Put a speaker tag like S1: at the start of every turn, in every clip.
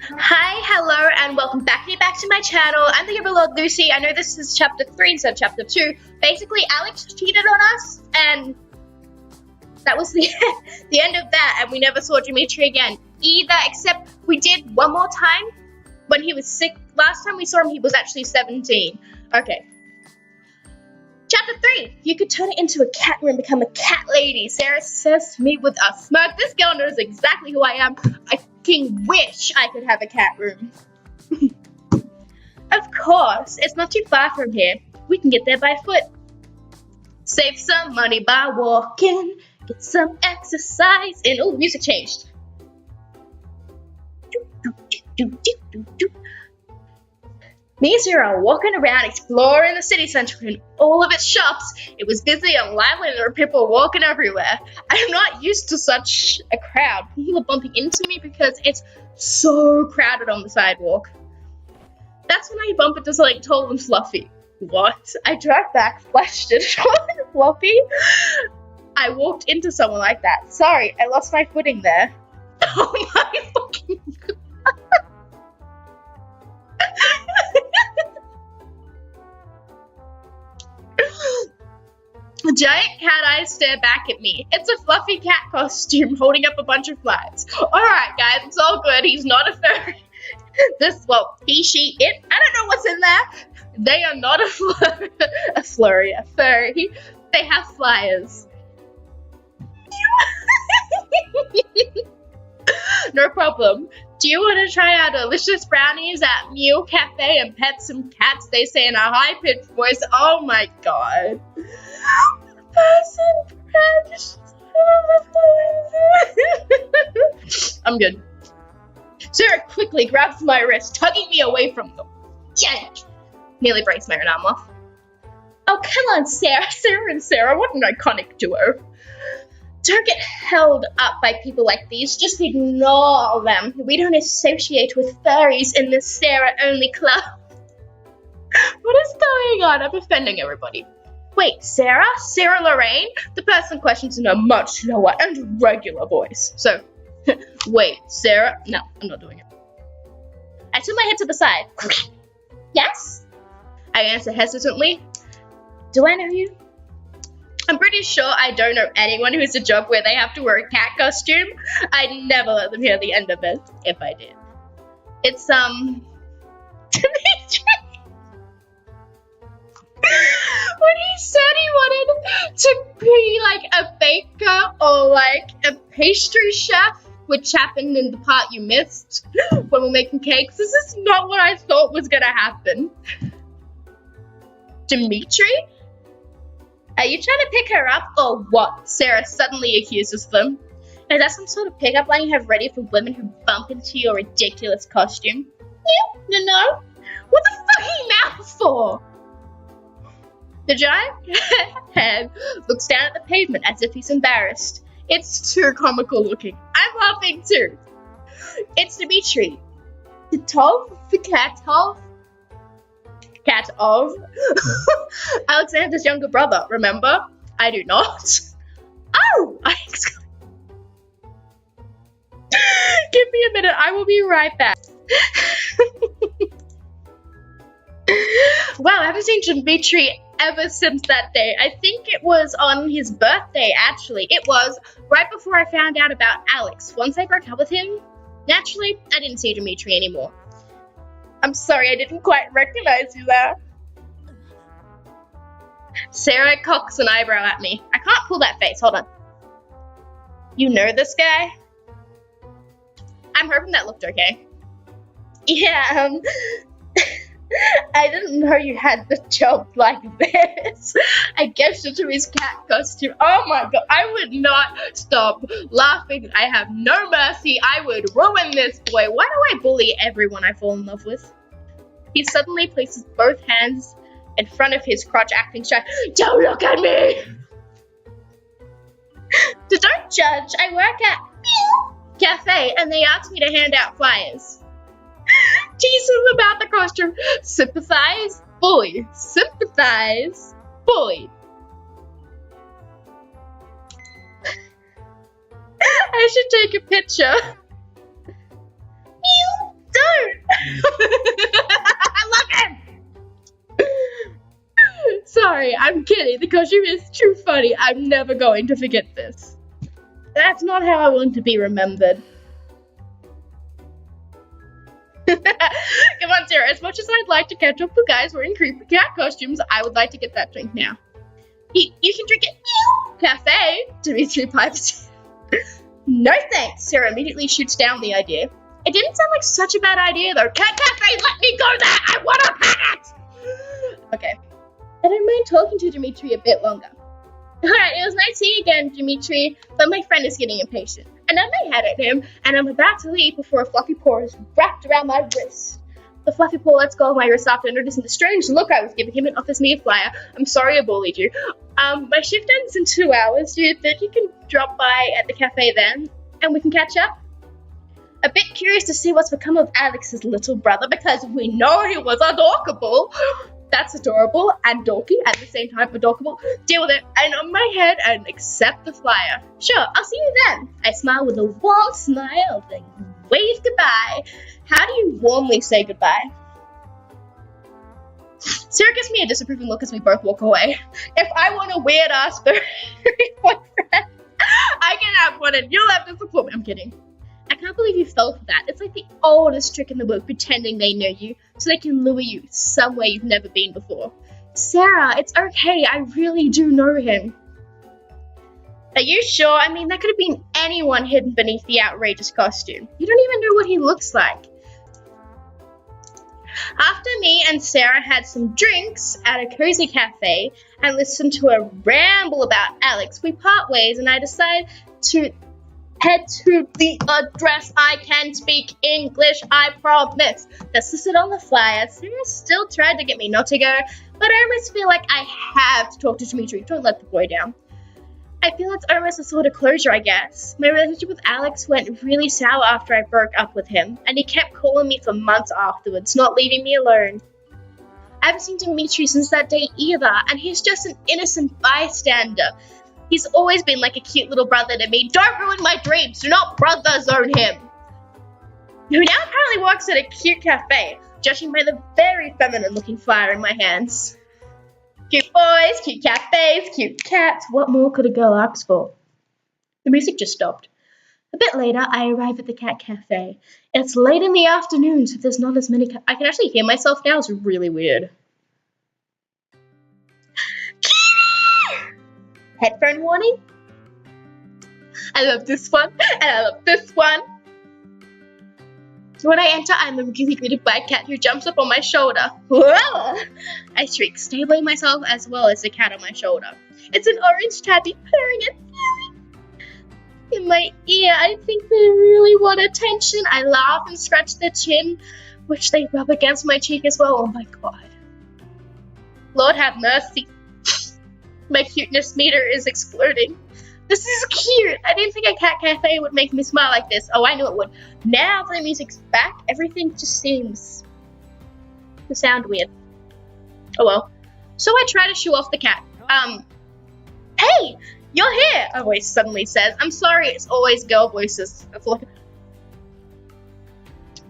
S1: Hi, hello, and welcome back to my channel. I'm the Overlord Lucy. I know this is chapter 3 instead of chapter 2. Basically, Alex cheated on us, and that was the, the end of that, and we never saw Dimitri again either, except we did one more time when he was sick. Last time we saw him, he was actually 17. Okay. Chapter 3. You could turn it into a cat room, become a cat lady. Sarah says to me with a smirk. This girl knows exactly who I am. I fucking wish I could have a cat room. Of course, it's not too far from here. We can get there by foot. Save some money by walking. Get some exercise. And oh, the music changed. Me and Sarah are walking around exploring the city centre and all of its shops. It was busy and lively and there were people walking everywhere. I'm not used to such a crowd. People are bumping into me because it's so crowded on the sidewalk. That's when I bump into something tall and fluffy. What? I dragged back, flashed it on Fluffy. I walked into someone like that. Sorry, I lost my footing there. Oh my fucking god. The giant cat eyes stare back at me. It's a fluffy cat costume holding up a bunch of flies. Alright guys, it's all good. He's not a furry. He, she, it. I don't know what's in there. They are not a furry. They have flyers. No problem. Do you want to try our delicious brownies at Mew Cafe and pet some cats? They say in a high-pitched voice. Oh my god. I'm good. Sarah quickly grabs my wrist, tugging me away from them. Yank! Nearly breaks my own arm off. Oh, come on, Sarah. Sarah and Sarah, what an iconic duo. Don't get held up by people like these. Just ignore them. We don't associate with furries in this Sarah-only club. What is going on? I'm offending everybody. Wait, Sarah? Sarah Lorraine? The person questions in a much lower and regular voice. So, wait, Sarah? No, I'm not doing it. I turn my head to the side. Yes? I answer hesitantly. Do I know you? I'm pretty sure I don't know anyone who has a job where they have to wear a cat costume. I'd never let them hear the end of it, if I did. It's, Dimitri. When he said he wanted to be like a baker or like a pastry chef, which happened in the part you missed when we're making cakes, this is not what I thought was gonna happen. Dimitri? Are you trying to pick her up or what? Sarah suddenly accuses them. Is that some sort of pickup line you have ready for women who bump into your ridiculous costume? No. What the fuck are you mouth for? The giant head looks down at the pavement as if he's embarrassed. It's too comical looking. I'm laughing too. It's Dimitri. The cat of Alexander's younger brother, remember? I do not. Oh! Give me a minute, I will be right back. Wow, I haven't seen Dimitri ever since that day. I think it was on his birthday, actually. It was right before I found out about Alex. Once I broke up with him, naturally, I didn't see Dimitri anymore. I'm sorry, I didn't quite recognize you there. Sarah cocks an eyebrow at me. I can't pull that face, hold on. You know this guy? I'm hoping that looked okay. Yeah, I didn't know you had the job like this. I guessed into his cat costume. Oh my god, I would not stop laughing. I have no mercy. I would ruin this boy. Why do I bully everyone I fall in love with? He suddenly places both hands in front of his crotch, acting shy. Don't look at me! So don't judge. I work at Mew Cafe and they asked me to hand out flyers. Tease him about the costume. Sympathize? Bully. Sympathize? Bully. I should take a picture. Mew, I love him! Sorry, I'm kidding. The costume is too funny. I'm never going to forget this. That's not how I want to be remembered. Come on, Sarah. As much as I'd like to catch up with guys wearing creepy cat costumes, I would like to get that drink now. You can drink it. Cafe, Dimitri pipes. No thanks. Sarah immediately shoots down the idea. It didn't sound like such a bad idea, though. Cat Cafe, let me go there! I want a pet! Okay. I don't mind talking to Dimitri a bit longer. Alright, it was nice seeing you again, Dimitri, but my friend is getting impatient. I nod my head at him, and I'm about to leave before a fluffy paw is wrapped around my wrist. The fluffy paw lets go of my wrist after noticing the strange look I was giving him and offers me a flyer. I'm sorry I bullied you. My shift ends in 2 hours. Do you think you can drop by at the cafe then, and we can catch up? A bit curious to see what's become of Alex's little brother, because we know he was adorable. That's adorable and dorky at the same time. Adorable. Deal with it. I nod my head and accept the flyer. Sure, I'll see you then. I smile with a warm smile, then wave goodbye. How do you warmly say goodbye? Sarah gives me a disapproving look as we both walk away. If I want a weird ass furry boyfriend, I can have one and you'll have to support me. I'm kidding. I can't believe you fell for that. It's like the oldest trick in the book, pretending they know you so they can lure you somewhere you've never been before. Sarah, it's okay. I really do know him. Are you sure? I mean, that could have been anyone hidden beneath the outrageous costume. You don't even know what he looks like. After me and Sarah had some drinks at a cozy cafe and listened to a ramble about Alex, we part ways and I decide to head to the address. I can speak English, I promise. That's listed on the flyer. Sarah still tried to get me not to go, but I almost feel like I have to talk to Dimitri. Don't let the boy down. I feel it's almost a sort of closure, I guess. My relationship with Alex went really sour after I broke up with him, and he kept calling me for months afterwards, not leaving me alone. I haven't seen Dimitri since that day either, and he's just an innocent bystander. He's always been like a cute little brother to me. Don't ruin my dreams. Do not brother zone him. Who now apparently works at a cute cafe, judging by the very feminine looking flyer in my hands. Cute boys, cute cafes, cute cats. What more could a girl ask for? The music just stopped. A bit later, I arrive at the cat cafe. It's late in the afternoon, so there's not as many I can actually hear myself now. It's really weird. Headphone warning. I love this one, and I love this one. When I enter, I'm immediately greeted by a cat who jumps up on my shoulder. Whoa! I shriek, stabling myself as well as the cat on my shoulder. It's an orange tabby purring and meowing in my ear. I think they really want attention. I laugh and scratch their chin, which they rub against my cheek as well. Oh my god. Lord have mercy. My cuteness meter is exploding. This is cute. I didn't think a cat cafe would make me smile like this. Oh, I knew it would. Now that the music's back, everything just seems to sound weird. Oh well. So I try to shoo off the cat. Hey, you're here, a voice suddenly says. I'm sorry, it's always girl voices.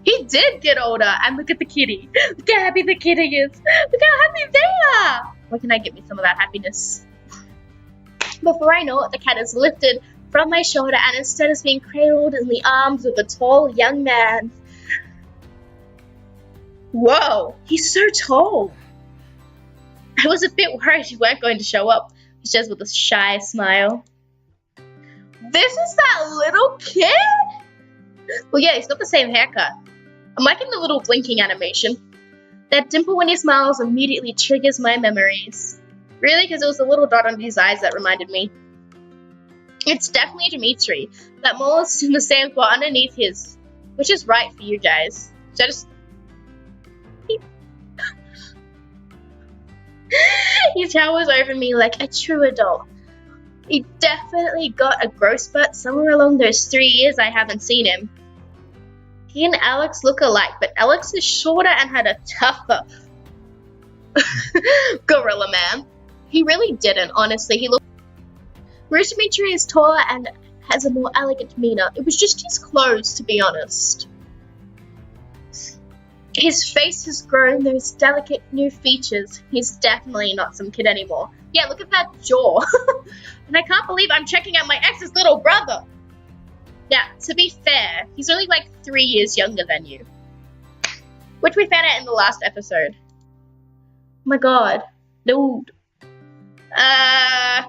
S1: He did get older, and look at the kitty. Look how happy the kitty is. Look how happy they are. Where can I get me some of that happiness? Before I know it, the cat is lifted from my shoulder and instead is being cradled in the arms of a tall young man. Whoa, he's so tall. I was a bit worried you weren't going to show up, he says with a shy smile. This is that little kid? Well, yeah, he's got the same haircut. I'm liking the little blinking animation. That dimple when he smiles immediately triggers my memories. Really? Because it was the little dot under his eyes that reminded me. It's definitely Dimitri. That mole is in the same spot underneath his. Which is right for you guys. So just... He towers over me like a true adult. He definitely got a growth spurt somewhere along those 3 years I haven't seen him. He and Alex look alike, but Alex is shorter and had a tougher gorilla man. He really didn't, honestly. He looked. Whereas Dimitri is taller and has a more elegant demeanor. It was just his clothes, to be honest. His face has grown those delicate new features. He's definitely not some kid anymore. Yeah, look at that jaw. And I can't believe I'm checking out my ex's little brother. Now, to be fair, he's only like 3 years younger than you. Which we found out in the last episode. Oh my god. Dude. I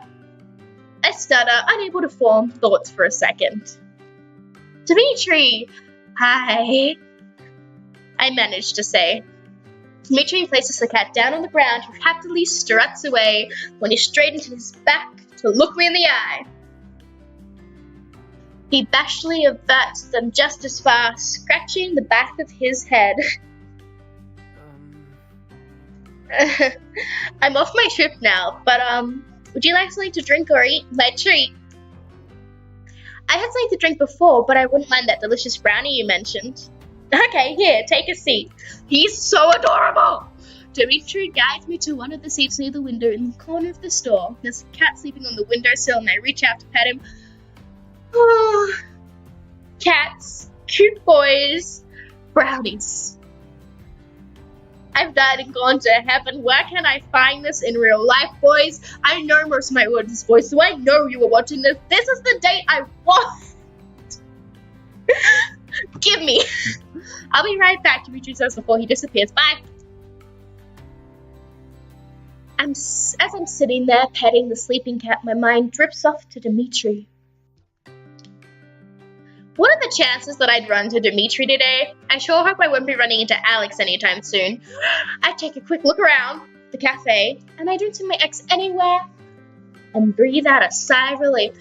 S1: stutter, unable to form thoughts for a second. Dimitri! Hi. I managed to say. Dimitri places the cat down on the ground and happily struts away when he straightens his back to look me in the eye. He bashfully averts them just as far, scratching the back of his head. I'm off my trip now, but would you like something to drink or eat? My treat. I had something to drink before, but I wouldn't mind that delicious brownie you mentioned. Okay, here, take a seat. He's so adorable! Dimitri guides me to one of the seats near the window in the corner of the store. There's a cat sleeping on the windowsill and I reach out to pet him. Oh, cats, cute boys, brownies. I've died and gone to heaven. Where can I find this in real life, boys? I know most of my audience voice, so I know you were watching this. This is the date I want. Give me. I'll be right back, Dimitri says before he disappears. Bye. As I'm sitting there petting the sleeping cat, my mind drifts off to Dimitri. What are the chances that I'd run to Dimitri today? I sure hope I won't be running into Alex anytime soon. I take a quick look around the cafe, and I don't see my ex anywhere, and breathe out a sigh of relief.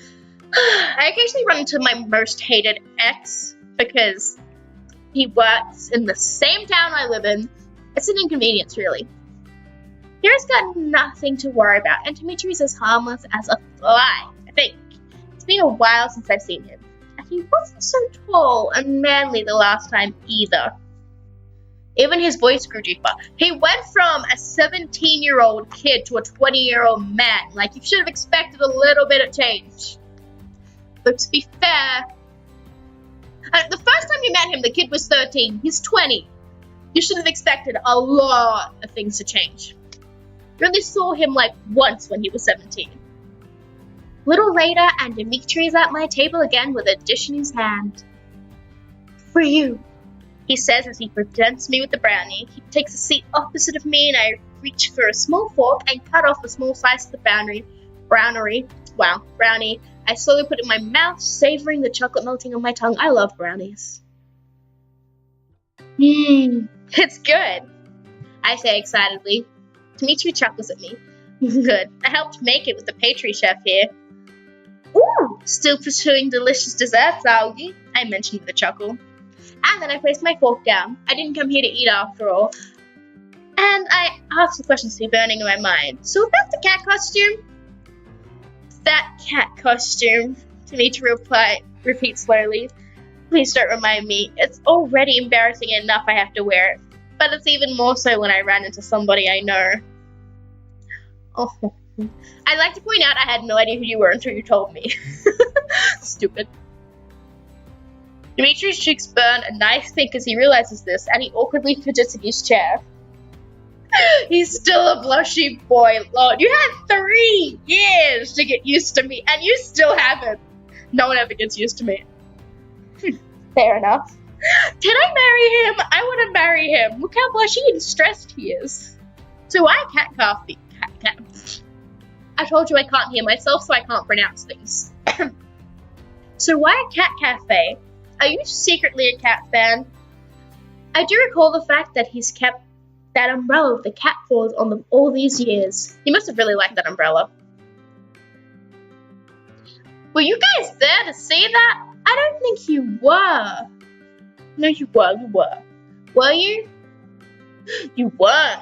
S1: I occasionally run into my most hated ex because he works in the same town I live in. It's an inconvenience, really. Hero's got nothing to worry about, and Dimitri's as harmless as a fly, I think. It's been a while since I've seen him. He wasn't so tall and manly the last time either. Even his voice grew deeper. He went from a 17-year-old kid to a 20-year-old man. Like, you should have expected a little bit of change. But to be fair, the first time you met him, the kid was 13. He's 20. You should have expected a lot of things to change. You only saw him like once when he was 17. Little later, and Dimitri's at my table again with a dish in his hand. For you, he says as he presents me with the brownie. He takes a seat opposite of me and I reach for a small fork and cut off a small slice of the brownie. I slowly put it in my mouth, savoring the chocolate melting on my tongue. I love brownies. It's good, I say excitedly. Dimitri chuckles at me. Good. I helped make it with the pastry chef here. Ooh, still pursuing delicious desserts, are you? I mentioned with a chuckle. And then I placed my fork down. I didn't come here to eat after all. And I asked the questions to be burning in my mind. So about the cat costume? That cat costume, Dimitri repeats slowly. Please don't remind me. It's already embarrassing enough I have to wear it. But it's even more so when I ran into somebody I know. Oh. I'd like to point out I had no idea who you were until you told me. Stupid. Dimitri's cheeks burn a nice pink as he realizes this, and he awkwardly fidgets in his chair. He's still a blushy boy, Lord. You had 3 years to get used to me, and you still haven't. No one ever gets used to me. Fair enough. Can I marry him? I want to marry him. Look how blushy and stressed he is. So why cat coffee? Cat. I told you I can't hear myself, so I can't pronounce things. So why a cat cafe? Are you secretly a cat fan? I do recall the fact that he's kept that umbrella with the cat paws on them all these years. He must have really liked that umbrella. Were you guys there to see that? I don't think you were. No, you were. Were you? You were.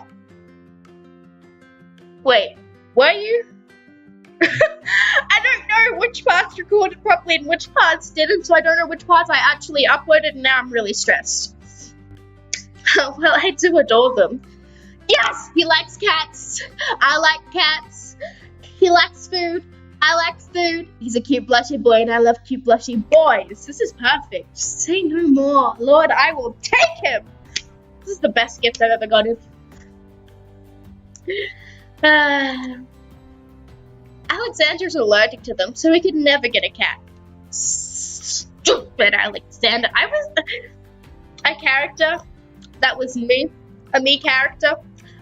S1: Wait, were you? I don't know which parts recorded properly and which parts didn't, so I don't know which parts I actually uploaded, and now I'm really stressed. Well, I do adore them. Yes, he likes cats. I like cats. He likes food. I like food. He's a cute blushy boy, and I love cute blushy boys. This is perfect. Say no more. Lord, I will take him. This is the best gift I've ever gotten. Alexander's allergic to them, so we could never get a cat. Stupid Alexander. I was a character that was me. A me character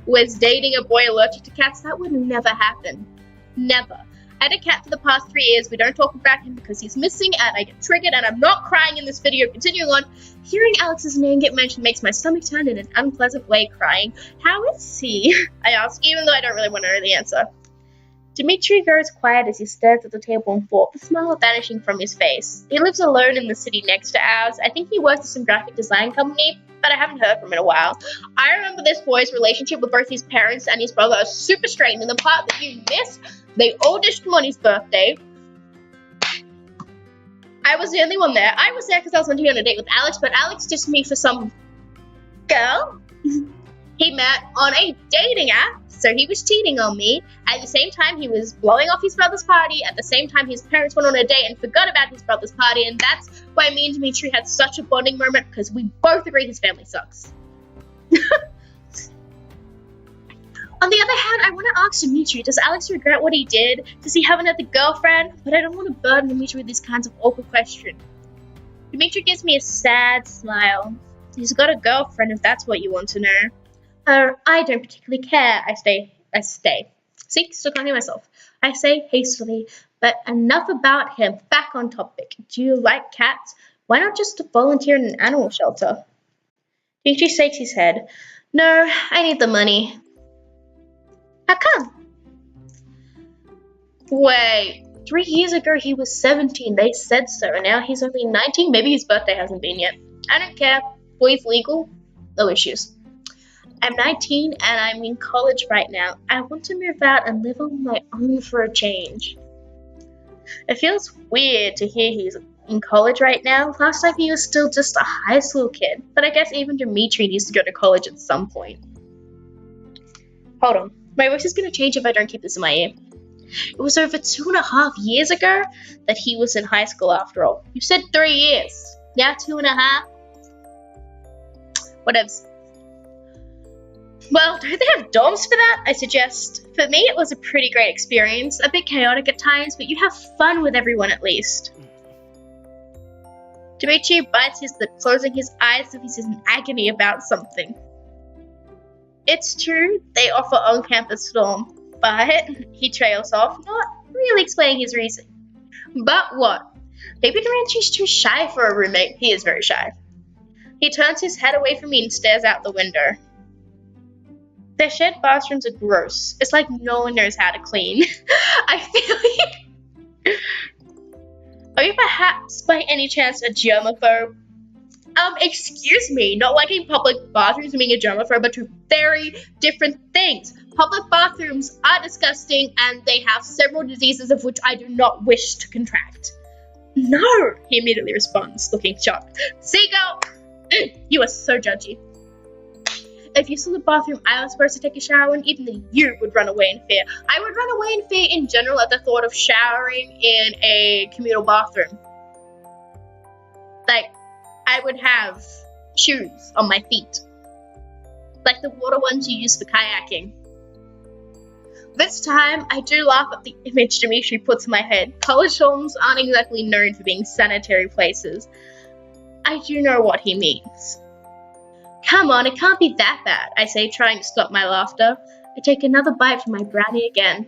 S1: was dating a boy allergic to cats. That would never happen. Never. I had a cat for the past 3 years. We don't talk about him because he's missing and I get triggered and I'm not crying in this video. Continuing on, hearing Alex's name get mentioned makes my stomach turn in an unpleasant way, crying. How is he? I ask, even though I don't really want to know the answer. Dimitri grows quiet as he stares at the table and thought, the smile vanishing from his face. He lives alone in the city next to ours. I think he works at some graphic design company, but I haven't heard from him in a while. I remember this boy's relationship with both his parents and his brother is super strained, and the part that you missed, they all dished him on his birthday. I was the only one there. I was there because I was going to be on a date with Alex, but Alex dissed me for some girl he met on a dating app, so he was cheating on me. At the same time, he was blowing off his brother's party. At the same time, his parents went on a date and forgot about his brother's party, and that's why me and Dimitri had such a bonding moment, because we both agree his family sucks. On the other hand, I want to ask Dimitri, does Alex regret what he did? Does he have another girlfriend? But I don't want to burden Dimitri with these kinds of awkward questions. Dimitri gives me a sad smile. He's got a girlfriend, if that's what you want to know. I don't particularly care. I stay. See, still can't hear myself. I say hastily, but enough about him. Back on topic. Do you like cats? Why not just volunteer in an animal shelter? Dimitri shakes his head. No, I need the money. How come? Wait, 3 years ago he was 17. They said so, and now he's only 19. Maybe his birthday hasn't been yet. I don't care. Boy's legal. No issues. I'm 19 and I'm in college right now. I want to move out and live on my own for a change. It feels weird to hear he's in college right now. Last time he was still just a high school kid. But I guess even Dimitri needs to go to college at some point. Hold on. My voice is going to change if I don't keep this in my ear. It was over 2.5 years ago that he was in high school after all. You said 3 years. Now 2.5? Whatevs. Well, don't they have dorms for that? I suggest. For me, it was a pretty great experience. A bit chaotic at times, but you have fun with everyone at least. Dimitri bites his lip, closing his eyes as if he's in agony about something. It's true, they offer on-campus dorm, but he trails off, not really explaining his reason. But what? Maybe Dimitri's too shy for a roommate. He is very shy. He turns his head away from me and stares out the window. Their shared bathrooms are gross. It's like no one knows how to clean. I feel like... Are you perhaps by any chance a germaphobe? Excuse me, not liking public bathrooms and being a germaphobe are two very different things. Public bathrooms are disgusting and they have several diseases of which I do not wish to contract. No, he immediately responds, looking shocked. Seagull, you are so judgy. If you saw the bathroom I was supposed to take a shower in, even you would run away in fear. I would run away in fear in general at the thought of showering in a communal bathroom. Like, I would have shoes on my feet. Like the water ones you use for kayaking. This time, I do laugh at the image Dimitri puts in my head. College dorms aren't exactly known for being sanitary places. I do know what he means. Come on, it can't be that bad, I say, trying to stop my laughter. I take another bite from my brownie again.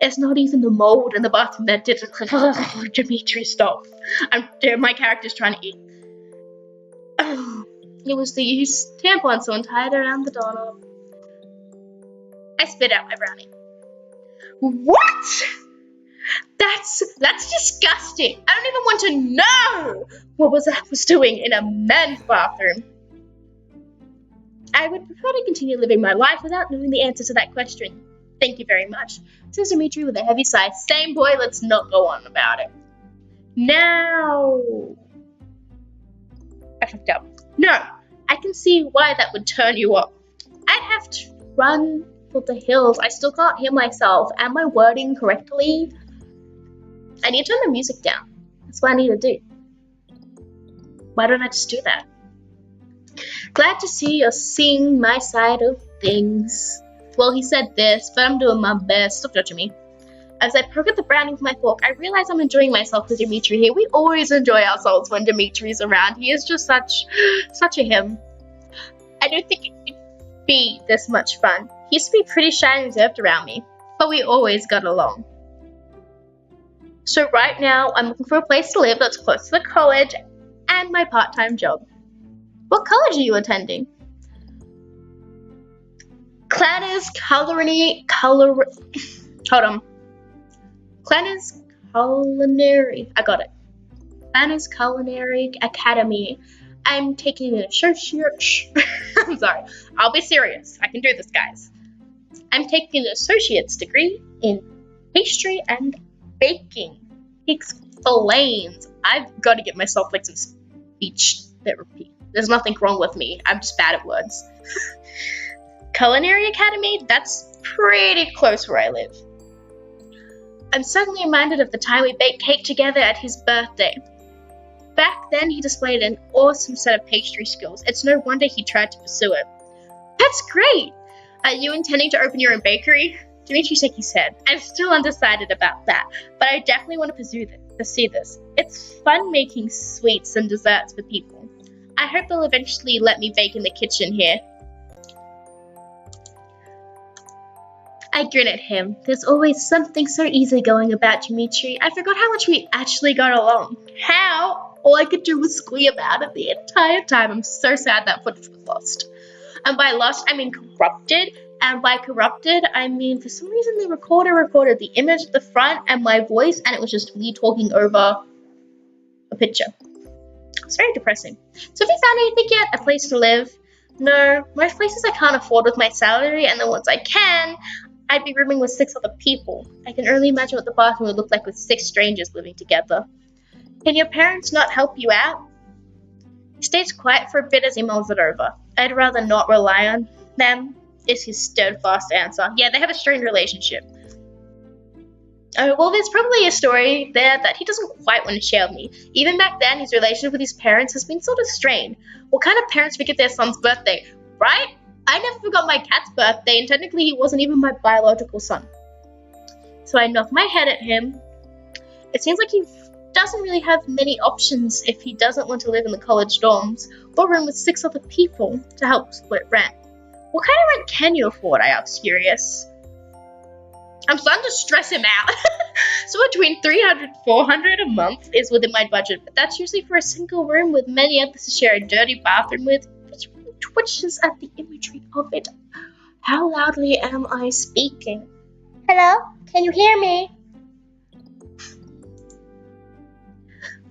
S1: It's not even the mold in the bathroom that did it. Dimitri, stop. My character's trying to eat. It was the used tampon someone tied around the doorknob. I spit out my brownie. What? That's disgusting. I don't even want to know what I was doing in a men's bathroom. I would prefer to continue living my life without knowing the answer to that question. Thank you very much, says Dimitri with a heavy sigh. Same boy, let's not go on about it. Now... I fucked up. No, I can see why that would turn you up. I'd have to run for the hills. I still can't hear myself. Am I wording correctly? I need to turn the music down. That's what I need to do. Why don't I just do that? Glad to see you're seeing my side of things. Well, he said this, but I'm doing my best. Stop judging me. As I poke at the brownie with my fork, I realize I'm enjoying myself with Dimitri here. We always enjoy ourselves when Dimitri's around. He is just such a him. I don't think it could be this much fun. He used to be pretty shy and reserved around me, but we always got along. So right now, I'm looking for a place to live that's close to the college and my part-time job. What college are you attending? Clanners Culinary I got it. Clanners Culinary Academy. I'm taking an associate. I'm sorry. I'll be serious. I can do this, guys. I'm taking an associate's degree in pastry and baking. He explains. I've got to get myself like some speech therapy. There's nothing wrong with me. I'm just bad at words. Culinary Academy? That's pretty close where I live. I'm suddenly reminded of the time we baked cake together at his birthday. Back then, he displayed an awesome set of pastry skills. It's no wonder he tried to pursue it. That's great! Are you intending to open your own bakery? Dimitri shook his head. I'm still undecided about that, but I definitely want to pursue this. It's fun making sweets and desserts for people. I hope they'll eventually let me bake in the kitchen here. I grin at him. There's always something so easygoing about Dimitri. I forgot how much we actually got along. How? All I could do was squeal about it the entire time. I'm so sad that footage was lost. And by lost, I mean corrupted. And by corrupted, I mean for some reason the recorder recorded the image at the front and my voice, and it was just me talking over a picture. It's very depressing. So have you found anything yet? A place to live? No, most places I can't afford with my salary, and the ones I can, I'd be rooming with 6 other people. I can only imagine what the bathroom would look like with 6 strangers living together. Can your parents not help you out? He stays quiet for a bit as he mulls it over. I'd rather not rely on them, is his steadfast answer. Yeah, they have a strained relationship. Oh, well, there's probably a story there that he doesn't quite want to share with me. Even back then, his relationship with his parents has been sort of strained. What kind of parents forget their son's birthday, right? I never forgot my cat's birthday, and technically he wasn't even my biological son. So I knock my head at him. It seems like he doesn't really have many options if he doesn't want to live in the college dorms or room with 6 other people to help split rent. What kind of rent can you afford, I asked, curious. I'm starting to stress him out. So between $300 and $400 a month is within my budget, but that's usually for a single room with many others to share a dirty bathroom with, which really twitches at the imagery of it. How loudly am I speaking? Hello? Can you hear me?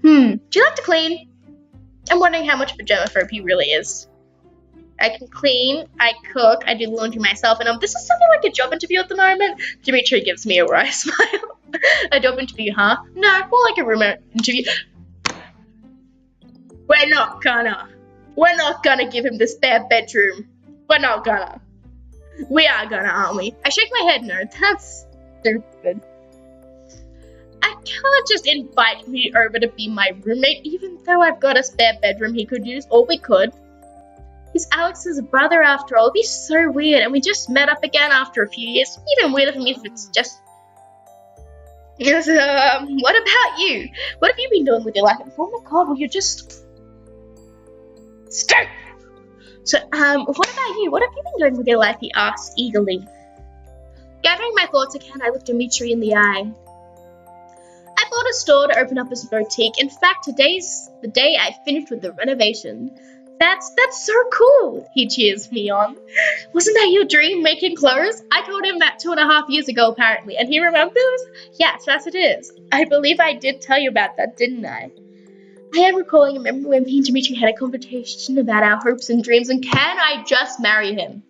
S1: Do you like to clean? I'm wondering how much of a germaphobe he really is. I can clean, I cook, I do laundry myself, and this is something like a job interview at the moment. Dimitri gives me a wry smile. A job interview, huh? No, more like a room interview. We're not gonna give him the spare bedroom. We're not gonna. We are gonna, aren't we? I shake my head, no, that's stupid. I can't just invite me over to be my roommate, even though I've got a spare bedroom he could use, or we could. He's Alex's brother after all. It'd be so weird, and we just met up again after a few years. Even weirder for me if it's just... Yes, what about you? What have you been doing with your life? Oh my god, well you're just... Stop! So, what about you? What have you been doing with your life? He asked eagerly. Gathering my thoughts again, I looked Dimitri in the eye. I bought a store to open up as a boutique. In fact, today's the day I finished with the renovation. That's so cool, he cheers me on. Wasn't that your dream, making clothes? I told him that 2.5 years ago, apparently, and he remembers? Yes, it is. I believe I did tell you about that, didn't I? I am recalling a memory when me and Dimitri had a conversation about our hopes and dreams, and can I just marry him?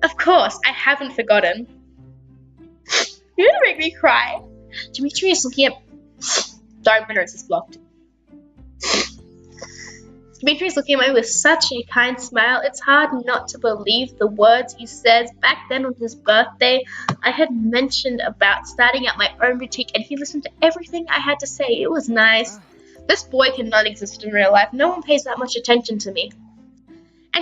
S1: Of course, I haven't forgotten. You're gonna make me cry. Dimitri is looking at... Sorry, my nose is blocked. Dimitri's looking at me with such a kind smile. It's hard not to believe the words he says. Back then on his birthday, I had mentioned about starting out my own boutique, and he listened to everything I had to say. It was nice. This boy cannot exist in real life. No one pays that much attention to me.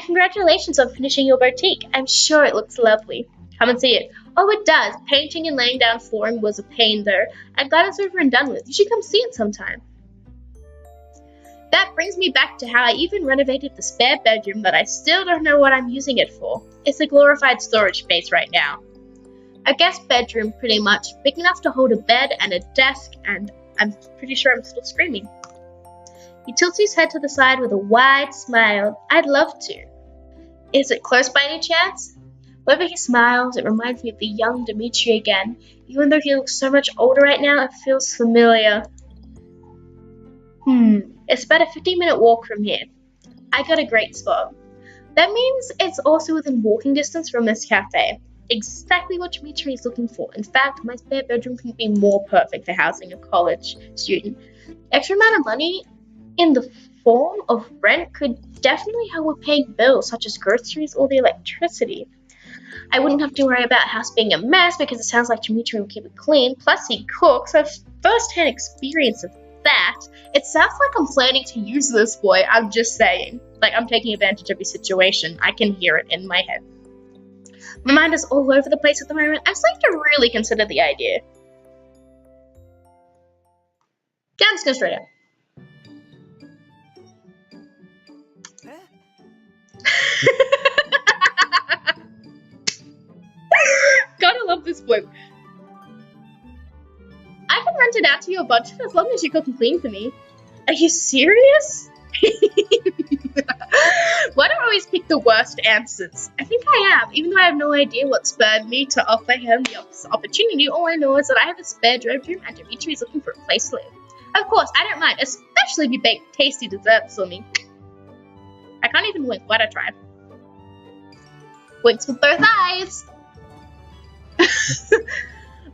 S1: Congratulations on finishing your boutique. I'm sure it looks lovely. Come and see it. Oh, it does. Painting and laying down flooring was a pain, though. I'm glad it's over and done with. You should come see it sometime. That brings me back to how I even renovated the spare bedroom that I still don't know what I'm using it for. It's a glorified storage space right now. A guest bedroom, pretty much. Big enough to hold a bed and a desk, and I'm pretty sure I'm still screaming. He tilts his head to the side with a wide smile. I'd love to. Is it close by any chance? Whenever he smiles, it reminds me of the young Dimitri again. Even though he looks so much older right now, it feels familiar. It's about a 15-minute walk from here. I got a great spot. That means it's also within walking distance from this cafe. Exactly what Dimitri is looking for. In fact, my spare bedroom couldn't be more perfect for housing a college student. Extra amount of money in the form of rent could definitely help with paying bills such as groceries or the electricity. I wouldn't have to worry about house being a mess because it sounds like Dimitri will keep it clean. Plus he cooks. I have first-hand experience of that. It sounds like I'm planning to use this boy. I'm just saying. Like I'm taking advantage of his situation. I can hear it in my head. My mind is all over the place at the moment. I'm starting to really consider the idea. Yeah, I'm just going straight up. Gotta love this boy. I can rent it out to you a bunch as long as you cook and clean for me. Are you serious? Why do I always pick the worst answers? I think I am, even though I have no idea what spurred me to offer him the opportunity. All I know is that I have a spare bedroom and Dimitri is looking for a place to live. Of course, I don't mind, especially if you bake tasty desserts for me. I can't even wink. Why'd I try? Winks with both eyes.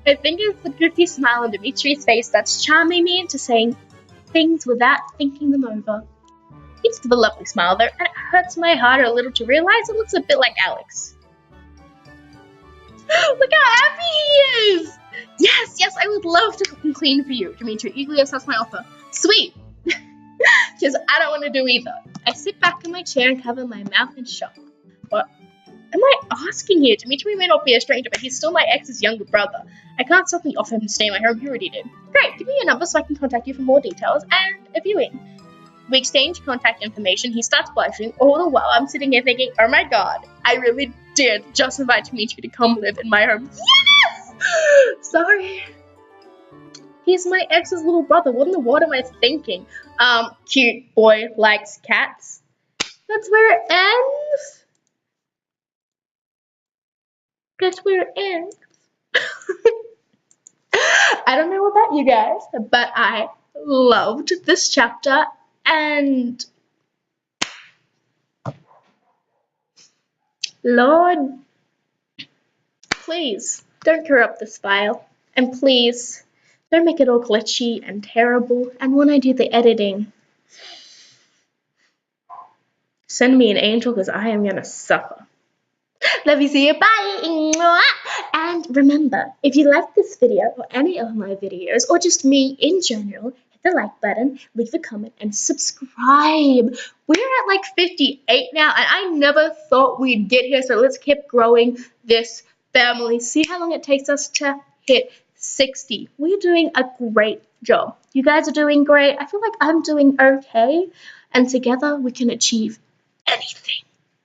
S1: I think it's the goofy smile on Dimitri's face that's charming me into saying things without thinking them over. He does have a lovely smile though, and it hurts my heart a little to realize it looks a bit like Alex. Look how happy he is! Yes, I would love to cook and clean for you, Dimitri. Eagerly accepts my offer. Sweet! Because I don't want to do either. I sit back in my chair and cover my mouth in shock. What am I asking here? Dimitri may not be a stranger, but he's still my ex's younger brother. I can't suddenly offer him to stay in my home. He already did. Great, give me your number so I can contact you for more details and a viewing. We exchange contact information. He starts blushing. All the while, I'm sitting here thinking, oh my god, I really did just invite Dimitri to come live in my home. Yes! Sorry. He's my ex's little brother. What in the world am I thinking? Cute boy likes cats. That's where it ends. That's where it ends. I don't know about you guys, but I loved this chapter, and Lord, please don't corrupt this file, and please don't make it all glitchy and terrible, and when I do the editing, send me an angel because I am gonna suffer. Love you, see you, bye! And remember, if you like this video or any of my videos, or just me in general, hit the like button, leave a comment, and subscribe. We're at like 58 now, and I never thought we'd get here, so let's keep growing this family. See how long it takes us to hit 60. We're doing a great job. You guys are doing great. I feel like I'm doing okay, and together we can achieve anything.